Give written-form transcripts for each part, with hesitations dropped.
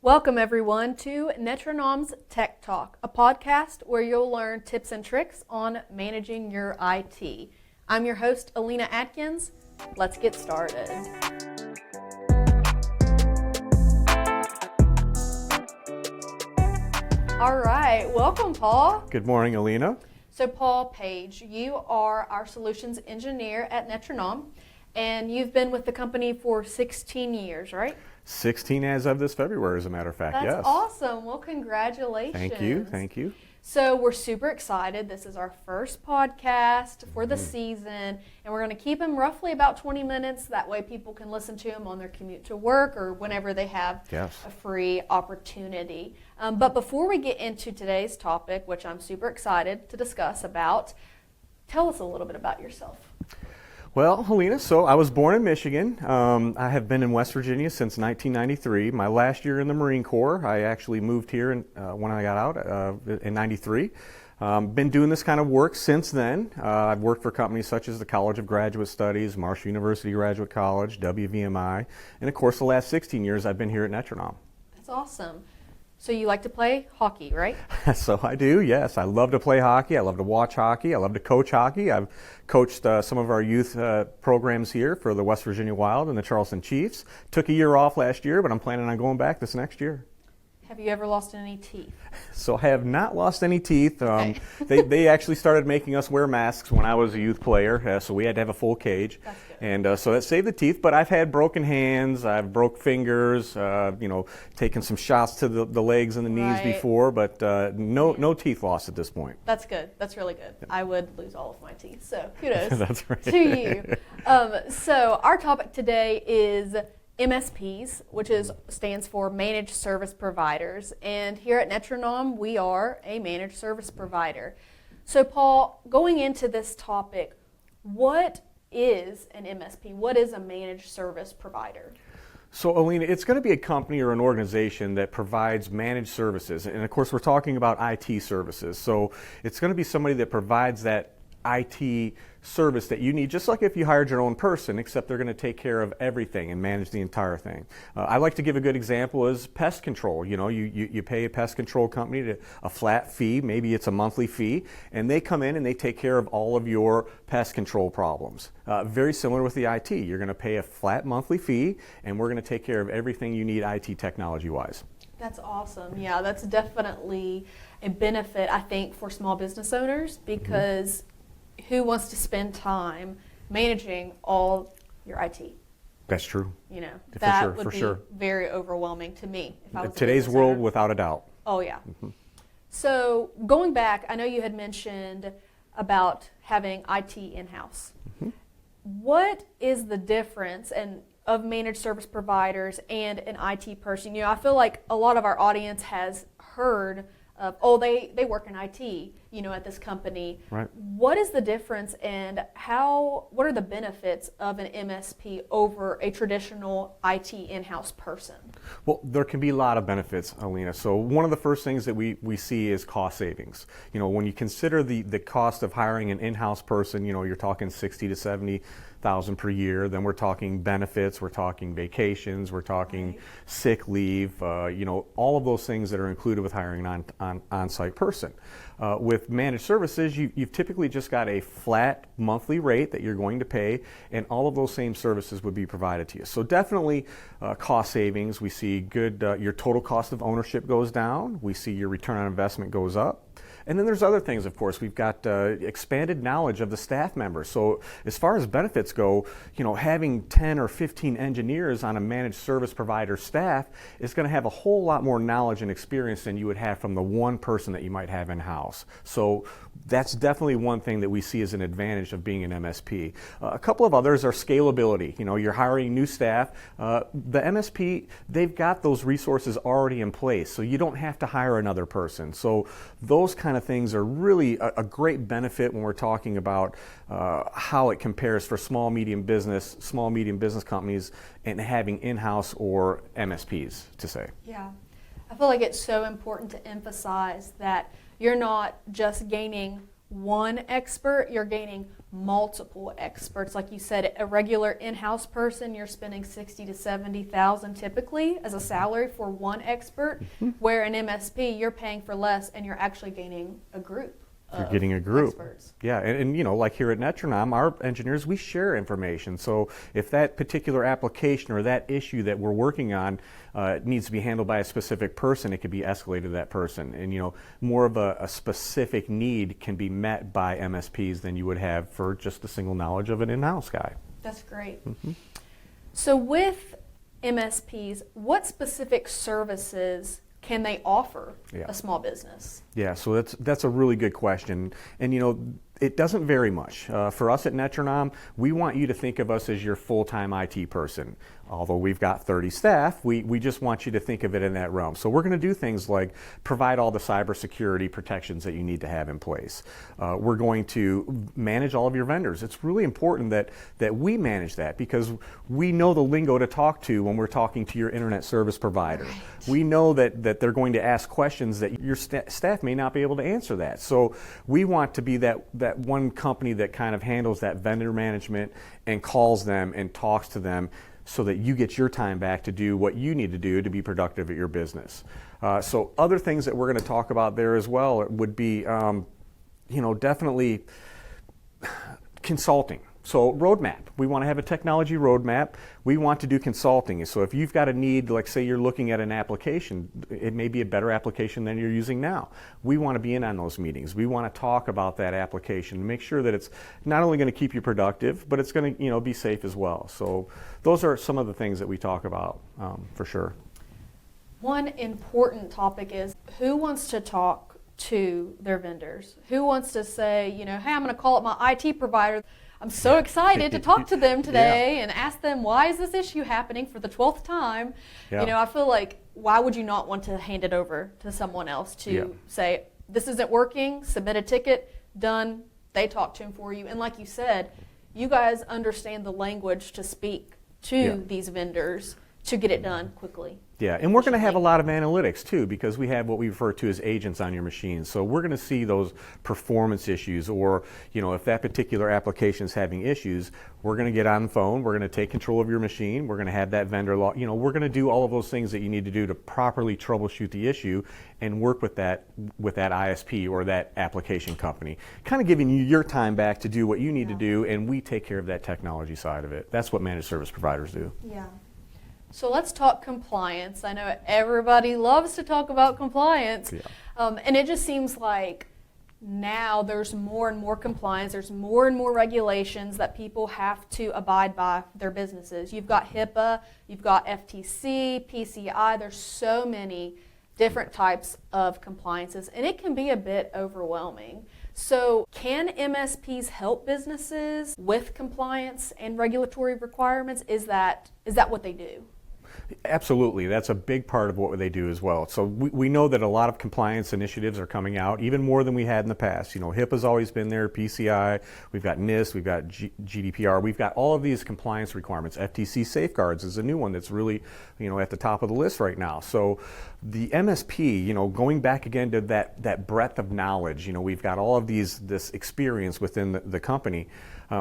Welcome everyone to Netranom's Tech Talk, a podcast where you'll learn tips and tricks on managing your IT. I'm your host, Alina Atkins. Let's get started. All right, welcome Paul. Good morning, Alina. So Paul Page, you are our solutions engineer at Netranom, and you've been with the company for 16 years, right? 16 as of this February, as a matter of fact, yes. That's awesome. Well, congratulations. Thank you. So we're super excited. This is our first podcast for the season, and we're going to keep them roughly about 20 minutes. That way people can listen to them on their commute to work or whenever they have a free opportunity. But before we get into today's topic, which I'm super excited to discuss about, tell us a little bit about yourself. Well, Helena, so I was born in Michigan. I have been in West Virginia since 1993. My last year in the Marine Corps, I actually moved here when I got out in 93. Been doing this kind of work since then. I've worked for companies such as the College of Graduate Studies, Marshall University Graduate College, WVMI, and of course the last 16 years I've been here at Netranom. That's awesome. So you like to play hockey, right? So I do, yes. I love to play hockey. I love to watch hockey. I love to coach hockey. I've coached some of our youth programs here for the West Virginia Wild and the Charleston Chiefs. Took a year off last year, but I'm planning on going back this next year. Have you ever lost any teeth? So I have not lost any teeth. Okay. They actually started making us wear masks when I was a youth player, so we had to have a full cage. That's good. And so that saved the teeth, but I've had broken hands, I've broke fingers, taken some shots to the legs and the knees before, but no teeth lost at this point. That's good. That's really good. I would lose all of my teeth, so kudos That's right. to you. So our topic today is MSPs, which stands for Managed Service Providers. And here at Netranom, we are a managed service provider. So Paul, going into this topic, what is an MSP? What is a managed service provider? So, Alina, it's going to be a company or an organization that provides managed services. And of course, we're talking about IT services. So it's going to be somebody that provides that IT service that you need, just like if you hired your own person, except they're going to take care of everything and manage the entire thing. I like to give a good example is pest control. You pay a pest control company a flat fee, maybe it's a monthly fee, and they come in and they take care of all of your pest control problems. Very similar with the IT. You're going to pay a flat monthly fee, and we're going to take care of everything you need IT technology-wise. That's awesome. Yeah, that's definitely a benefit, I think, for small business owners because who wants to spend time managing all your IT? That's true. That would be very overwhelming to me if I was today's world, without a doubt. Oh yeah. So going back, I know you had mentioned about having IT in-house. What is the difference of managed service providers and an IT person? I feel like a lot of our audience has heard of, they work in IT, at this company. Right. What is the difference and what are the benefits of an MSP over a traditional IT in-house person? Well, there can be a lot of benefits, Alina. So one of the first things that we see is cost savings. When you consider the cost of hiring an in-house person, you're talking 60 to 70,000 per year. Then we're talking benefits, we're talking vacations, we're talking sick leave, all of those things that are included with hiring an on-site person. With managed services, you've typically just got a flat monthly rate that you're going to pay, and all of those same services would be provided to you. So definitely cost savings. We see good, your total cost of ownership goes down. We see your return on investment goes up. And then there's other things, of course. We've got expanded knowledge of the staff members. So as far as benefits go, having 10 or 15 engineers on a managed service provider staff is going to have a whole lot more knowledge and experience than you would have from the one person that you might have in-house. So that's definitely one thing that we see as an advantage of being an MSP. A couple of others are scalability. You're hiring new staff. The MSP, they've got those resources already in place, so you don't have to hire another person. So those kind of things are really a great benefit when we're talking about how it compares for small, medium business companies and having in-house or MSPs to say. Yeah, I feel like it's so important to emphasize that you're not just gaining one expert, you're gaining multiple experts. Like you said, a regular in-house person, you're spending 60 to 70,000 typically as a salary for one expert, where an MSP, you're paying for less and you're actually gaining a group. You're getting a group. Experts. Yeah, and you know, like here at Netranom, our engineers, we share information. So if that particular application or that issue that we're working on needs to be handled by a specific person, it could be escalated to that person. And you know, more of a specific need can be met by MSPs than you would have for just the single knowledge of an in-house guy. That's great. So with MSPs, what specific services can they offer a small business? Yeah, so that's a really good question. And you know, it doesn't vary much. For us at Netranom, we want you to think of us as your full-time IT person. Although we've got 30 staff, we just want you to think of it in that realm. So we're going to do things like provide all the cybersecurity protections that you need to have in place. We're going to manage all of your vendors. It's really important that we manage that, because we know the lingo to talk to when we're talking to your internet service provider. Right. We know that they're going to ask questions that your staff may not be able to answer that. So we want to be that one company that kind of handles that vendor management and calls them and talks to them, so that you get your time back to do what you need to do to be productive at your business. So other things that we're going to talk about there as well would be, you know, definitely consulting. So roadmap, we want to have a technology roadmap. We want to do consulting. So if you've got a need, like say you're looking at an application, it may be a better application than you're using now. We want to be in on those meetings. We want to talk about that application, make sure that it's not only going to keep you productive, but it's going to, you know, be safe as well. So those are some of the things that we talk about for sure. One important topic is, who wants to talk to their vendors? Who wants to say, you know, hey, I'm going to call up my IT provider. I'm so excited to talk to them today and ask them, why is this issue happening for the 12th time? You know, I feel like, why would you not want to hand it over to someone else to say, this isn't working, submit a ticket, done, they talk to him for you. And like you said, you guys understand the language to speak to these vendors to get it done quickly. Yeah, and we're going to have a lot of analytics too, because we have what we refer to as agents on your machine. So we're going to see those performance issues, or you know, if that particular application is having issues, we're going to get on the phone, we're going to take control of your machine, we're going to have that vendor log, you know, we're going to do all of those things that you need to do to properly troubleshoot the issue and work with that ISP or that application company, kind of giving you your time back to do what you need to do, and we take care of that technology side of it. That's what managed service providers do. Yeah. So let's talk compliance. I know everybody loves to talk about compliance, and it just seems like now there's more and more compliance, there's more and more regulations that people have to abide by for their businesses. You've got HIPAA, you've got FTC, PCI, there's so many different types of compliances, and it can be a bit overwhelming. So can MSPs help businesses with compliance and regulatory requirements? Is that what they do? Absolutely. That's a big part of what they do as well. So we know that a lot of compliance initiatives are coming out, even more than we had in the past. You know, HIPAA's always been there, PCI, we've got NIST, we've got GDPR, we've got all of these compliance requirements. FTC safeguards is a new one that's really, you know, at the top of the list right now. So the MSP, you know, going back again to that breadth of knowledge, you know, we've got all of this experience within the company.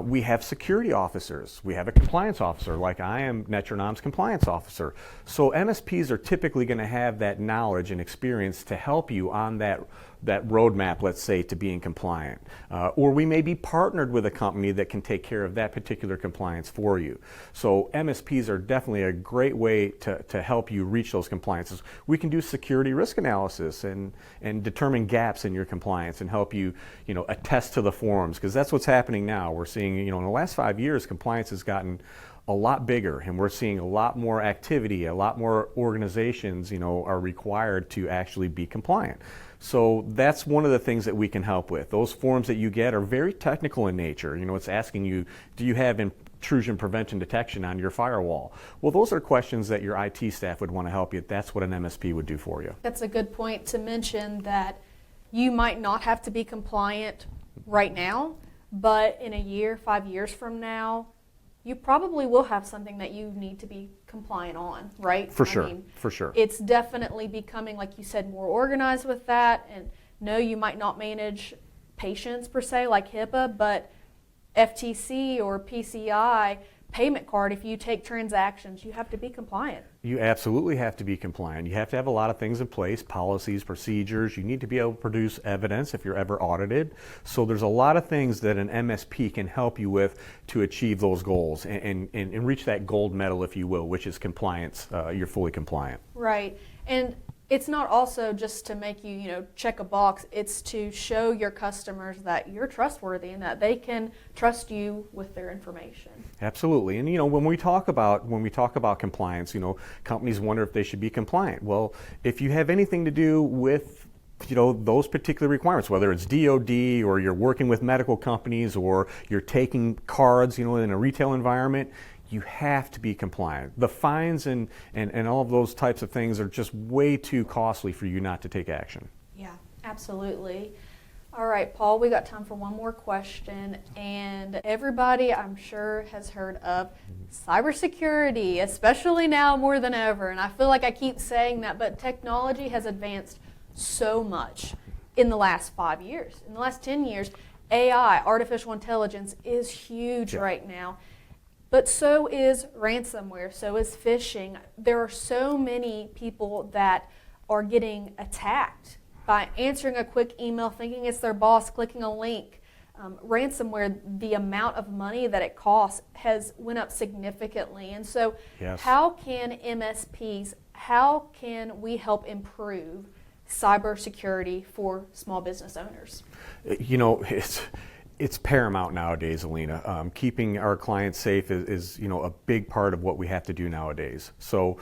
We have security officers. We have a compliance officer, like I am Netranom's compliance officer. So MSPs are typically going to have that knowledge and experience to help you on that roadmap, let's say, to being compliant. Or we may be partnered with a company that can take care of that particular compliance for you. So MSPs are definitely a great way to help you reach those compliances. We can do security risk analysis and determine gaps in your compliance and help you, you know, attest to the forms, because that's what's happening now. We're seeing, you know, in the last 5 years, compliance has gotten a lot bigger, and we're seeing a lot more activity, a lot more organizations, you know, are required to actually be compliant. So that's one of the things that we can help with. Those forms that you get are very technical in nature. You know, it's asking you, do you have intrusion prevention detection on your firewall? Well, those are questions that your IT staff would want to help you. That's what an MSP would do for you. That's a good point to mention, that you might not have to be compliant right now, but in a year, 5 years from now, you probably will have something that you need to be compliant on, right? For sure, I mean, for sure. It's definitely becoming, like you said, more organized with that. And no, you might not manage patients per se, like HIPAA, but FTC or PCI payment card, if you take transactions, you have to be compliant. You absolutely have to be compliant. You have to have a lot of things in place, policies, procedures. You need to be able to produce evidence if you're ever audited. So there's a lot of things that an MSP can help you with to achieve those goals and reach that gold medal, if you will, which is compliance. You're fully compliant. Right. And it's not also just to make you, check a box. It's to show your customers that you're trustworthy and that they can trust you with their information. Absolutely. And when we talk about compliance, companies wonder if they should be compliant. Well, if you have anything to do with those particular requirements, whether it's DoD or you're working with medical companies or you're taking cards, in a retail environment, you have to be compliant. The fines and all of those types of things are just way too costly for you not to take action. Yeah, absolutely. All right, Paul, we got time for one more question. And everybody, I'm sure, has heard of cybersecurity, especially now more than ever. And I feel like I keep saying that, but technology has advanced so much in the last 5 years. In the last 10 years, AI, artificial intelligence, is huge right now. But so is ransomware, so is phishing. There are so many people that are getting attacked by answering a quick email, thinking it's their boss, clicking a link. Ransomware, the amount of money that it costs has went up significantly. And so how can MSPs, how can we help improve cybersecurity for small business owners? It's paramount nowadays, Alina. Keeping our clients safe is a big part of what we have to do nowadays. So,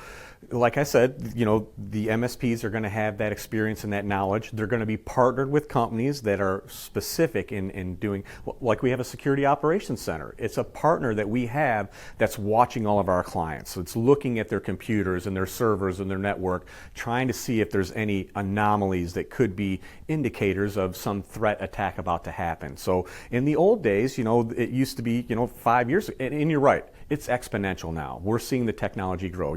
like I said, the MSPs are going to have that experience and that knowledge. They're going to be partnered with companies that are specific in doing, like we have a security operations center. It's a partner that we have that's watching all of our clients. So it's looking at their computers and their servers and their network, trying to see if there's any anomalies that could be indicators of some threat attack about to happen. So in the old days, it used to be, 5 years, and you're right, it's exponential now. We're seeing the technology grow.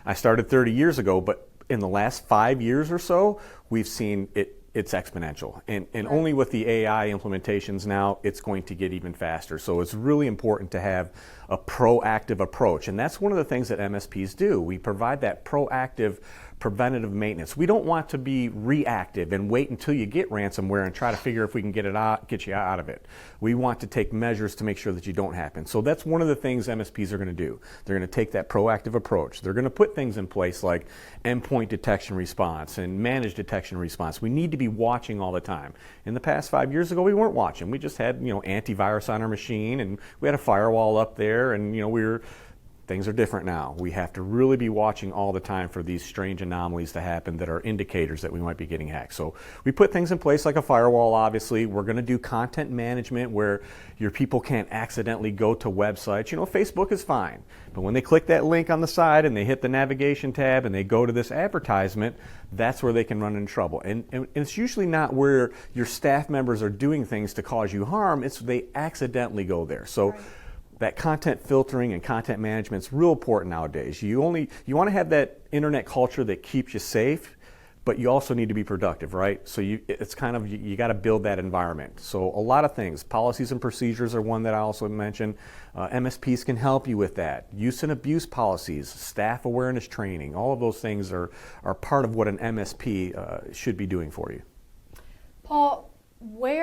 I started 30 years ago, but in the last 5 years or so, we've seen it's exponential. And only with the AI implementations now, it's going to get even faster. So it's really important to have a proactive approach. And that's one of the things that MSPs do. We provide that proactive preventative maintenance. We don't want to be reactive and wait until you get ransomware and try to figure if we can get you out of it. We want to take measures to make sure that you don't happen. So that's one of the things MSPs are going to do. They're going to take that proactive approach. They're going to put things in place like endpoint detection response and managed detection response. We need to be watching all the time. In the past 5 years ago, we weren't watching. We just had antivirus on our machine and we had a firewall up there and things are different now. We have to really be watching all the time for these strange anomalies to happen that are indicators that we might be getting hacked. So we put things in place like a firewall, obviously. We're going to do content management where your people can't accidentally go to websites. Facebook is fine. But when they click that link on the side and they hit the navigation tab and they go to this advertisement, that's where they can run into trouble. And it's usually not where your staff members are doing things to cause you harm. It's they accidentally go there. So. Right. That content filtering and content management is real important nowadays. You want to have that internet culture that keeps you safe, but you also need to be productive, right? So you got to build that environment. So a lot of things, policies and procedures are one that I also mentioned. MSPs can help you with that. Use and abuse policies, staff awareness training, all of those things are part of what an MSP should be doing for you. Paul,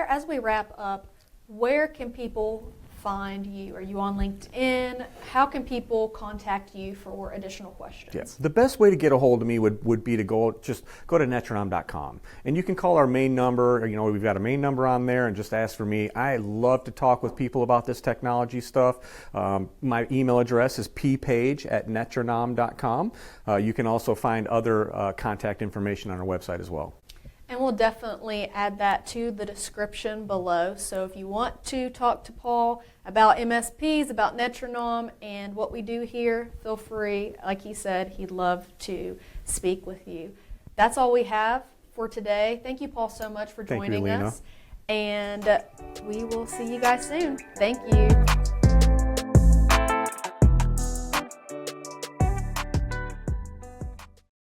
as we wrap up, where can people find you? Are you on LinkedIn? How can people contact you for additional questions? Yes. The best way to get a hold of me would be to go to netranom.com. And you can call our main number. We've got a main number on there and just ask for me. I love to talk with people about this technology stuff. My email address is ppage@netranom.com. You can also find other contact information on our website as well. And we'll definitely add that to the description below. So if you want to talk to Paul about MSPs, about Netranom, and what we do here, feel free. Like he said, he'd love to speak with you. That's all we have for today. Thank you, Paul, so much for joining us. And we will see you guys soon. Thank you.